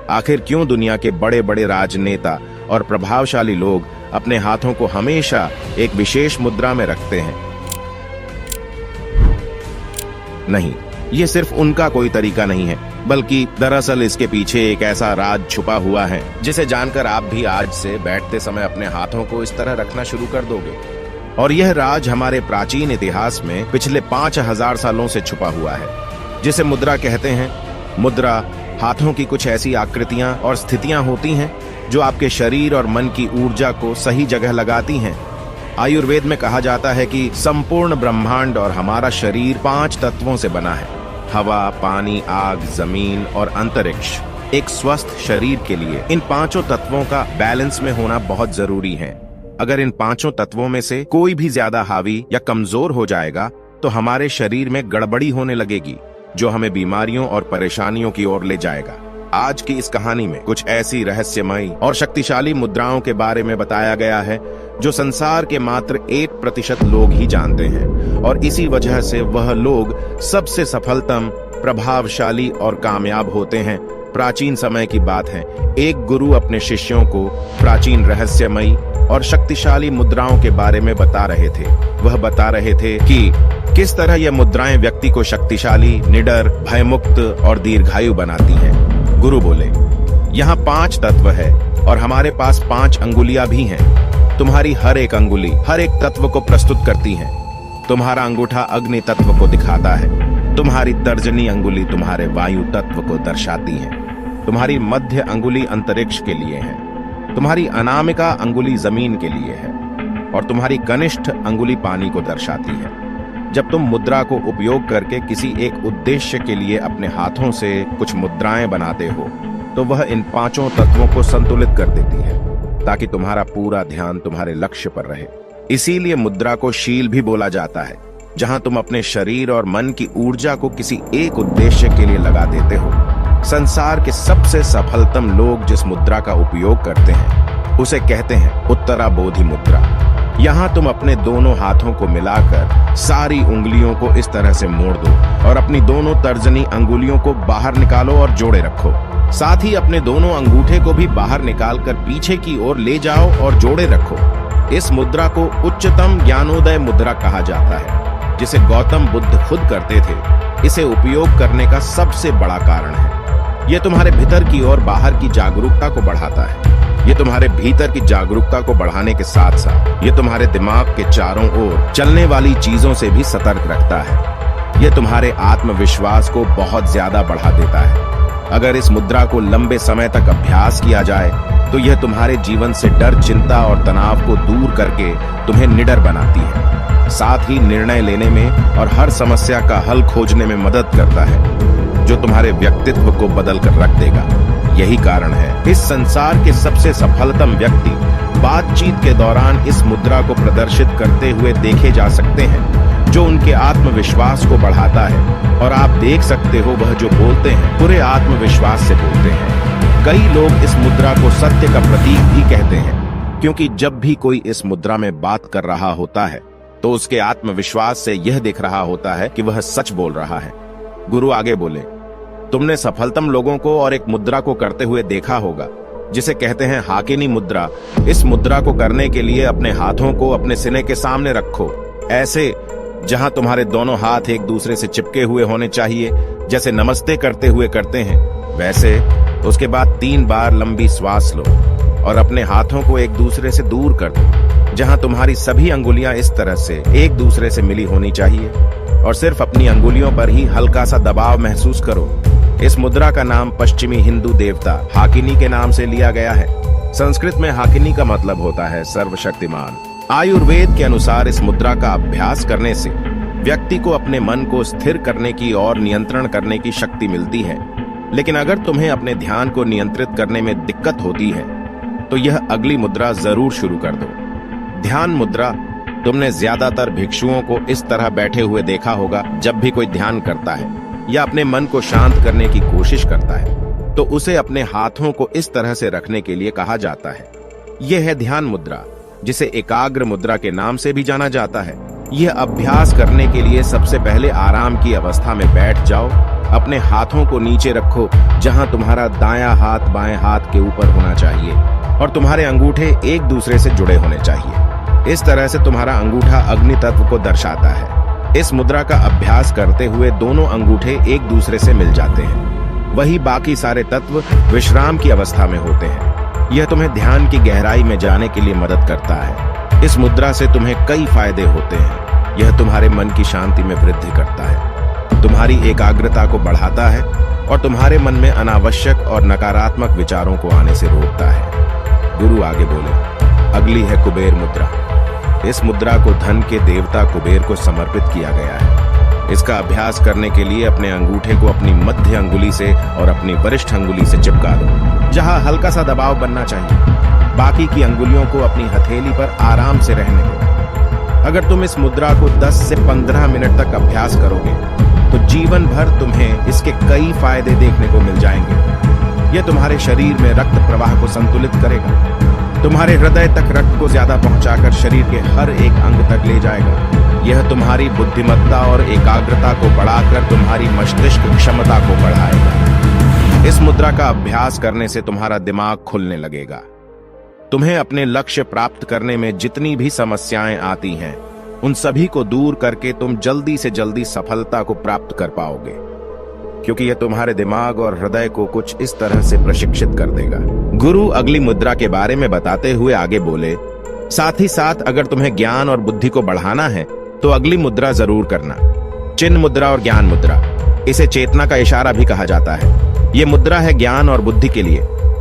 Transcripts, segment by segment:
आखिर क्यों दुनिया के बड़े बड़े राजनेता और प्रभावशाली लोग अपने हाथों को हमेशा एक विशेष मुद्रा में रखते हैं? नहीं, ये सिर्फ उनका कोई तरीका नहीं है, बल्कि दरअसल इसके पीछे एक ऐसा राज छुपा हुआ है जिसे जानकर आप भी आज से बैठते समय अपने हाथों को इस तरह रखना शुरू कर दोगे। और यह राज हमारे प्राचीन इतिहास में पिछले 5000 सालों से छुपा हुआ है, जिसे मुद्रा कहते हैं। मुद्रा हाथों की कुछ ऐसी आकृतियां और स्थितियां होती हैं जो आपके शरीर और मन की ऊर्जा को सही जगह लगाती हैं। आयुर्वेद में कहा जाता है कि संपूर्ण ब्रह्मांड और हमारा शरीर 5 तत्वों से बना है: हवा, पानी, आग, जमीन और अंतरिक्ष। एक स्वस्थ शरीर के लिए इन 5 तत्वों का बैलेंस में होना बहुत जरूरी है। अगर इन 5 तत्वों में से कोई भी ज्यादा हावी या कमजोर हो जाएगा तो हमारे शरीर में गड़बड़ी होने लगेगी, जो हमें बीमारियों और परेशानियों की ओर ले जाएगा। आज की इस कहानी में कुछ ऐसी रहस्यमयी और शक्तिशाली मुद्राओं के बारे में बताया गया है जो संसार के मात्र 1% लोग ही जानते हैं, और इसी वजह से वह लोग सबसे सफलतम, प्रभावशाली और कामयाब होते हैं। प्राचीन समय की बात है, एक गुरु अपने शिष्यों को प्राचीन रहस्यमयी और शक्तिशाली मुद्राओं के बारे में बता रहे थे। वह बता रहे थे कि किस तरह यह मुद्राएं व्यक्ति को शक्तिशाली, निडर, भयमुक्त और दीर्घायु बनाती हैं। गुरु बोले, यहाँ 5 तत्व है और हमारे पास 5 अंगुलियां भी हैं। तुम्हारी हर एक अंगुली हर एक तत्व को प्रस्तुत करती है। तुम्हारा अंगूठा अग्नि तत्व को दिखाता है, तुम्हारी तर्जनी अंगुली तुम्हारे वायु तत्व को दर्शाती है, तुम्हारी मध्य अंगुली अंतरिक्ष के लिए है, तुम्हारी अनामिका अंगुली जमीन के लिए है और तुम्हारी कनिष्ठ अंगुली पानी को दर्शाती है। जब तुम मुद्रा को उपयोग करके किसी एक उद्देश्य के लिए अपने हाथों से कुछ मुद्राएं बनाते हो तो वह इन 5 तत्वों को संतुलित कर देती है, ताकि तुम्हारा पूरा ध्यान तुम्हारे लक्ष्य पर रहे। इसीलिए मुद्रा को शील भी बोला जाता है, जहां तुम अपने शरीर और मन की ऊर्जा को किसी एक उद्देश्य के लिए लगा देते हो। संसार के सबसे सफलतम लोग जिस मुद्रा का उपयोग करते हैं उसे कहते हैं उत्तरा बोधि मुद्रा। यहाँ तुम अपने दोनों हाथों को मिलाकर सारी उंगलियों को इस तरह से मोड़ दो और अपनी दोनों तर्जनी अंगुलियों को बाहर निकालो और जोड़े रखो। साथ ही अपने दोनों अंगूठे को भी बाहर निकालकर पीछे की ओर ले जाओ और जोड़े रखो। इस मुद्रा को उच्चतम ज्ञानोदय मुद्रा कहा जाता है, जिसे गौतम बुद्ध खुद करते थे। इसे उपयोग करने का सबसे बड़ा कारण है, यह तुम्हारे भीतर की ओर बाहर की जागरूकता को बढ़ाता है। ये तुम्हारे भीतर की जागरूकता को बढ़ाने के साथ साथ ये तुम्हारे दिमाग के चारों ओर चलने वाली चीजों से भी सतर्क रखता है। ये तुम्हारे आत्मविश्वास को बहुत ज्यादा बढ़ा देता है। अगर इस मुद्रा को लंबे समय तक अभ्यास किया जाए तो यह तुम्हारे जीवन से डर, चिंता और तनाव को दूर करके तुम्हें निडर बनाती है। साथ ही निर्णय लेने में और हर समस्या का हल खोजने में मदद करता है, जो तुम्हारे व्यक्तित्व को बदल कर रख देगा। यही कारण है इस संसार के सबसे सफलतम व्यक्ति बातचीत के दौरान इस मुद्रा को प्रदर्शित करते हुए देखे जा सकते हैं, जो उनके आत्मविश्वास को बढ़ाता है। और आप देख सकते हो वह जो बोलते हैं पूरे आत्मविश्वास से बोलते हैं। कई लोग इस मुद्रा को सत्य का प्रतीक भी कहते हैं, क्योंकि जब भी कोई इस मुद्रा में बात कर रहा होता है तो उसके आत्मविश्वास से यह दिख रहा होता है कि वह सच बोल रहा है। गुरु आगे बोले, तुमने सफलतम लोगों को और एक मुद्रा को करते हुए देखा होगा जिसे कहते हैं हाकिनी मुद्रा। इस मुद्रा को करने के लिए अपने हाथों को अपने सीने के सामने रखो, ऐसे जहां तुम्हारे दोनों हाथ एक दूसरे से चिपके हुए होने चाहिए, जैसे नमस्ते करते हुए करते हैं वैसे। उसके बाद 3 बार लंबी श्वास लो और अपने हाथों को एक दूसरे से दूर कर दो, जहां तुम्हारी सभी अंगुलियां इस तरह से एक दूसरे से मिली होनी चाहिए, और सिर्फ अपनी अंगुलियों पर ही हल्का सा दबाव महसूस करो। इस मुद्रा का नाम पश्चिमी हिंदू देवता हाकिनी के नाम से लिया गया है। संस्कृत में हाकिनी का मतलब होता है सर्वशक्तिमान। आयुर्वेद के अनुसार इस मुद्रा का अभ्यास करने से व्यक्ति को अपने मन को स्थिर करने की और नियंत्रण करने की शक्ति मिलती है। लेकिन अगर तुम्हें अपने ध्यान को नियंत्रित करने में दिक्कत होती है तो यह अगली मुद्रा जरूर शुरू कर दो, ध्यान मुद्रा। तुमने ज्यादातर भिक्षुओं को इस तरह बैठे हुए देखा होगा। जब भी कोई ध्यान करता है या अपने मन को शांत करने की कोशिश करता है तो उसे अपने हाथों को इस तरह से रखने के लिए कहा जाता है। यह है ध्यान मुद्रा, जिसे एकाग्र मुद्रा के नाम से भी जाना जाता है। यह अभ्यास करने के लिए सबसे पहले आराम की अवस्था में बैठ जाओ अपने हाथों को नीचे रखो, जहां तुम्हारा दायां हाथ बाएं हाथ के ऊपर होना चाहिए और तुम्हारे अंगूठे एक दूसरे से जुड़े होने चाहिए। इस तरह से तुम्हारा अंगूठा अग्नि तत्व को दर्शाता है। इस मुद्रा का अभ्यास करते हुए दोनों अंगूठे एक दूसरे से मिल जाते हैं। वही बाकी सारे तत्व विश्राम की अवस्था में होते हैं। यह तुम्हें ध्यान की गहराई में जाने के लिए मदद करता है। इस मुद्रा से तुम्हें कई फायदे होते हैं। यह तुम्हारे मन की शांति में वृद्धि करता है, तुम्हारी एकाग्रता को बढ़ाता है और तुम्हारे मन में अनावश्यक और नकारात्मक विचारों को आने से रोकता है। गुरु आगे बोले, अगली है कुबेर मुद्रा। इस मुद्रा को धन के देवता कुबेर को समर्पित किया गया है। इसका अभ्यास करने के लिए अपने अंगूठे को अपनी मध्य अंगुली से और अपनी वरिष्ठ अंगुली से चिपका दो, जहां हल्का सा दबाव बनना चाहिए। बाकी की अंगुलियों को अपनी हथेली पर आराम से रहने दो। अगर तुम इस मुद्रा को 10 से 15 मिनट तक अभ्यास करोगे तो जीवन भर तुम्हें इसके कई फायदे देखने को मिल जाएंगे। यह तुम्हारे शरीर में रक्त प्रवाह को संतुलित करेगा, तुम्हारे हृदय तक रक्त को ज्यादा पहुंचाकर शरीर के हर एक अंग तक ले जाएगा। यह तुम्हारी बुद्धिमत्ता और एकाग्रता को बढ़ाकर तुम्हारी मस्तिष्क क्षमता को बढ़ाएगा। इस मुद्रा का अभ्यास करने से तुम्हारा दिमाग खुलने लगेगा। तुम्हें अपने लक्ष्य प्राप्त करने में जितनी भी समस्याएं आती हैं, उन सभी को दूर करके तुम जल्दी से जल्दी सफलता को प्राप्त कर पाओगे, क्योंकि यह तुम्हारे दिमाग और हृदय को कुछ इस तरह से प्रशिक्षित कर देगा। गुरु अगली मुद्रा के बारे में बताते हुए आगे बोले, साथ ही साथ अगर तुम्हें ज्ञान और बुद्धि को बढ़ाना है तो अगली मुद्रा जरूर करना, चिन्ह मुद्रा और ज्ञान मुद्रा। इसे चेतना का इशारा भी कहा जाता है। ये मुद्रा है ज्ञान और बुद्धि के लिए।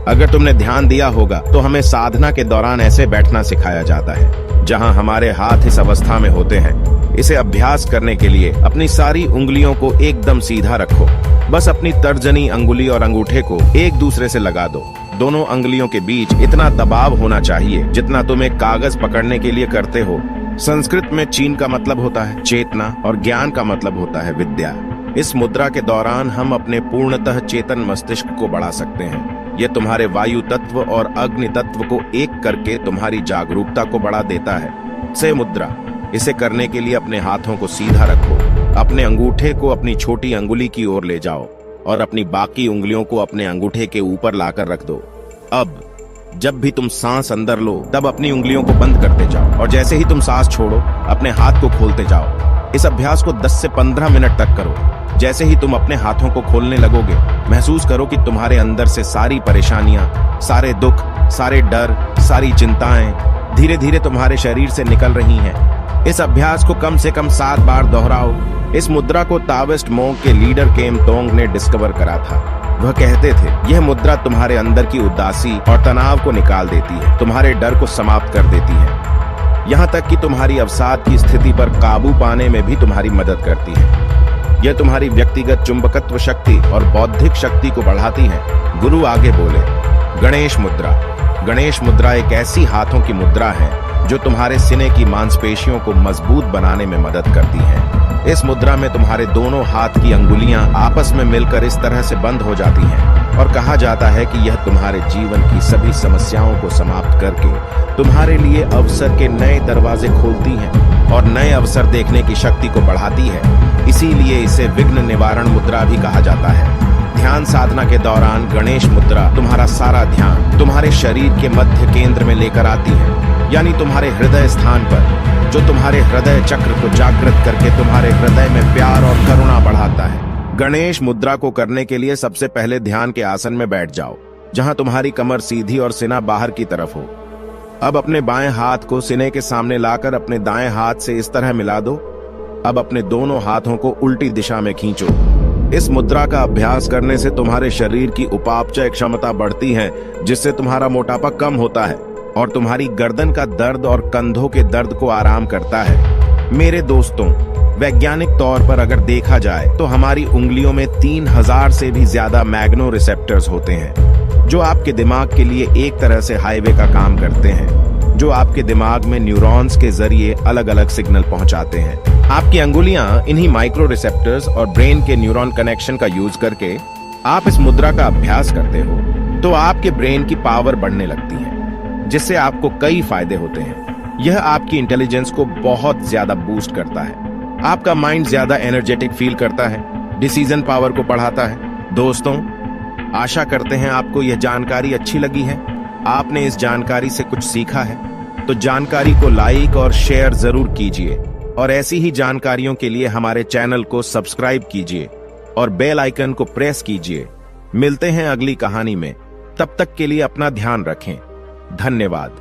अगर तुमने ध्यान दिया होगा तो हमें साधना के दौरान ऐसे बैठना सिखाया जाता है, जहां हमारे हाथ इस अवस्था में होते हैं। इसे अभ्यास करने के लिए अपनी सारी उंगलियों को एकदम सीधा रखो। बस अपनी तर्जनी अंगुली और अंगूठे को एक दूसरे से लगा दो। दोनों अंगुलियों के बीच इतना दबाव होना चाहिए जितना तुम एक कागज पकड़ने के लिए करते हो। संस्कृत में चीन का मतलब होता है चेतना और ज्ञान का मतलब होता है विद्या। इस मुद्रा के दौरान हम अपने पूर्णतः चेतन मस्तिष्क को बढ़ा सकते हैं। यह तुम्हारे वायु तत्व और अग्नि तत्व को एक करके तुम्हारी जागरूकता को बढ़ा देता है। से मुद्रा, इसे करने के लिए अपने हाथों को सीधा रखो, अपने अंगूठे को अपनी छोटी अंगुली की ओर ले जाओ और अपनी बाकी उंगलियों को अपने अंगूठे के ऊपर लाकर रख दो। अब जब भी तुम सांस अंदर लो तब अपनी उंगलियों को बंद करते जाओ और जैसे ही तुम सांस छोड़ो अपने हाथ को खोलते जाओ। इस अभ्यास को 10 से 15 मिनट तक करो। जैसे ही तुम अपने हाथों को खोलने लगोगे, महसूस करो कि तुम्हारे अंदर से सारी परेशानियां, सारे दुख, सारे डर, सारी चिंताएं धीरे धीरे तुम्हारे शरीर से निकल रही हैं। इस अभ्यास को कम से कम 7 बार दोहराओ। इस मुद्रा को ताओइस्ट मोंग के लीडर केम तोंग ने डिस्कवर करा था। वह कहते थे, यह मुद्रा तुम्हारे अंदर की उदासी और तनाव को निकाल देती है, तुम्हारे डर को समाप्त कर देती है, यहाँ तक कि तुम्हारी अवसाद की स्थिति पर काबू पाने में भी तुम्हारी मदद करती है। यह तुम्हारी व्यक्तिगत चुंबकत्व शक्ति और बौद्धिक शक्ति को बढ़ाती है। गुरु आगे बोले, गणेश मुद्रा। गणेश मुद्रा एक ऐसी हाथों की मुद्रा है जो तुम्हारे सीने की मांसपेशियों को मजबूत बनाने में मदद करती है। इस मुद्रा में तुम्हारे दोनों हाथ की अंगुलियां आपस में मिलकर इस तरह से बंद हो जाती हैं और कहा जाता है कि यह तुम्हारे जीवन की सभी समस्याओं को समाप्त करके तुम्हारे लिए अवसर के नए दरवाजे खोलती हैं और नए अवसर देखने की शक्ति को बढ़ाती है। इसीलिए इसे विघ्न निवारण मुद्रा भी कहा जाता है। ध्यान साधना के दौरान गणेश मुद्रा तुम्हारा सारा ध्यान तुम्हारे शरीर के मध्य केंद्र में लेकर आती है, यानी तुम्हारे हृदय स्थान पर, जो तुम्हारे हृदय चक्र को जागृत करके तुम्हारे हृदय में प्यार और करुणा बढ़ाता है। गणेश मुद्रा को करने के लिए सबसे पहले ध्यान के आसन में बैठ जाओ, जहां तुम्हारी कमर सीधी और सीना बाहर की तरफ हो। अब अपने बाएं हाथ को सीने के सामने लाकर अपने दाएं हाथ से इस तरह मिला दो। अब अपने दोनों हाथों को उल्टी दिशा में खींचो। इस मुद्रा का अभ्यास करने से तुम्हारे शरीर की उपापचय क्षमता बढ़ती है, जिससे तुम्हारा मोटापा कम होता है और तुम्हारी गर्दन का दर्द और कंधों के दर्द को आराम करता है। मेरे दोस्तों, वैज्ञानिक तौर पर अगर देखा जाए तो हमारी उंगलियों में 3000 से भी ज्यादा मैग्नो रिसेप्टर्स होते हैं, जो आपके दिमाग के लिए एक तरह से हाईवे का काम करते हैं, जो आपके दिमाग में न्यूरॉन्स के जरिए अलग अलग सिग्नल पहुंचाते हैं। आपकी अंगुलियां इन्हीं माइक्रो रिसेप्टर्स और ब्रेन के न्यूरॉन कनेक्शन का यूज करके आप इस मुद्रा का अभ्यास करते हो तो आपके ब्रेन की पावर बढ़ने लगती है, जिससे आपको कई फायदे होते हैं। यह आपकी इंटेलिजेंस को बहुत ज्यादा बूस्ट करता है। आपका माइंड ज्यादा एनर्जेटिक फील करता है, डिसीजन पावर को बढ़ाता है। दोस्तों, आशा करते हैं आपको यह जानकारी अच्छी लगी है। आपने इस जानकारी से कुछ सीखा है तो जानकारी को लाइक और शेयर जरूर कीजिए और ऐसी ही जानकारियों के लिए हमारे चैनल को सब्सक्राइब कीजिए और बेल आइकन को प्रेस कीजिए। मिलते हैं अगली कहानी में, तब तक के लिए अपना ध्यान रखें। धन्यवाद।